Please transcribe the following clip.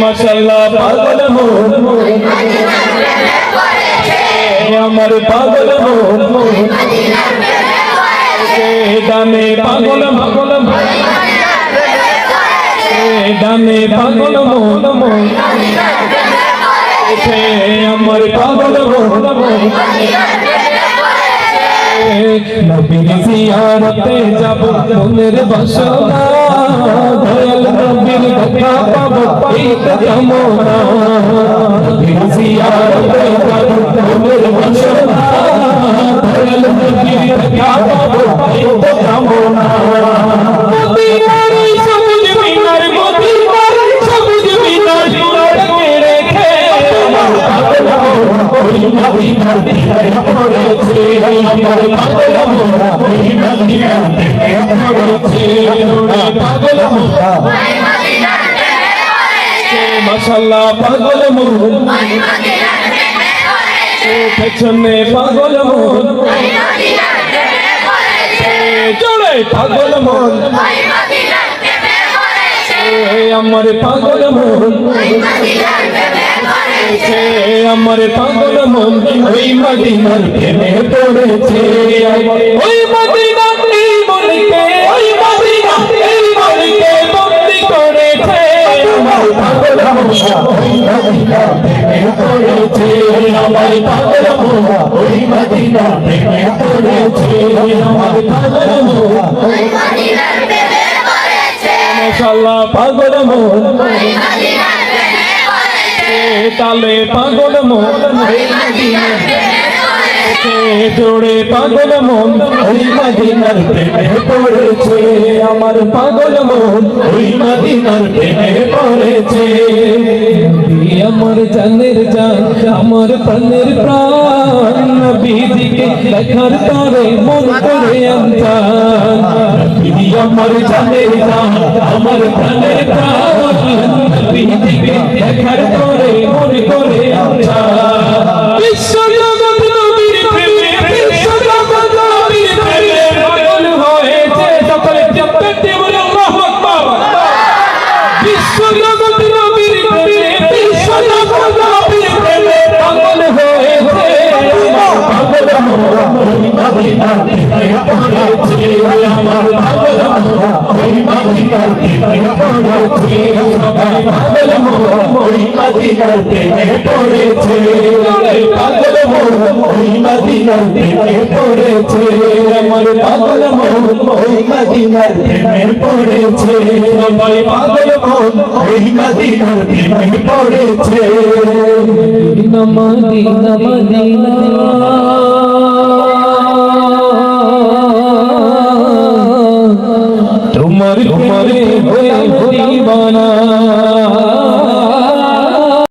মাশাআল্লাহ পাগল মন আমার পাগল মন ডানে পাগল ডানে পাগল মন আমার পাগল মন নবীর জিয়ারতে যাব মনের বাসনা দয়াল নবীর দেখা পাবো এই তো কামনা নবীর জিয়ারতে যাব মনের বাসনা দয়াল নবীর দেখা পাবো এই তো কামনা মদিনার সবুজ মিনার মদিনার সবুজ মিনার রেখে আমার পাগল ওই মদিনার দিকে পড়েছে আমার পাগল ওই মদিনার দিকে পড়েছে পাগল ওই মদিনার দিকে পড়েছে মাশাআল্লাহ পাগল ওই মদিনার দিকে পড়েছে পেছনে পাগল ওই মদিনার দিকে পড়েছে জোরে পাগল ওই মদিনার দিকে পড়েছে আমার পাগল ওই মদিনার দিকে পড়েছে আমার পাগল মন ওই মদিনার প্রেমে পড়েছে ওই মদিনা এই মনকে ওই মদিনা এই মনকে বন্দি করেছে আমার পাগল মন ওই মদিনার প্রেমে পড়েছে আমার পাগল মন ওই মদিনার প্রেমে পড়েছে আমার পাগল মন ওই মদিনার প্রেমে পড়েছে মাশাআল্লাহ পাগল মন ওই মদিনার তালে পাগল মন ওই মদিনার জোড়ে পাগল মন ওই মদিনার প্রেমে পড়েছে আমার পাগল মন ওই মদিনার প্রেমে পড়েছে আমার জানের জান আমার প্রাণের প্রাণ নবীজিকে দেখার তরে মন করে আনতাম নবী আমার জানের জান আমার প্রাণের প্রাণ নবীজিকে দেখার তরে মন করে আনতাম বিশ্ব জগৎ নবীর প্রেমে বিশ্ব জগৎ নবীর প্রেমে পাগল হয়েছে সকলে জপতে বলে আল্লাহু আকবার বিশ্ব জগৎ নবীর প্রেমে বিশ্ব জগৎ নবীর প্রেমে পাগল হয়েছে পাগল ওই মদিনার প্রেমে পড়েছে আমার পাগল ওই মদিনার প্রেমে পড়েছে পাগল ওই মদিনার প্রেমে পড়েছে পাগল ওই মদিনার প্রেমে পড়েছে আমার পাগল ওই মদিনার প্রেমে পড়েছে সবাই পাগল ওই মদিনার প্রেমে পড়েছে মদিনা মদিনা তোমার তোমার হয়ে দিবানা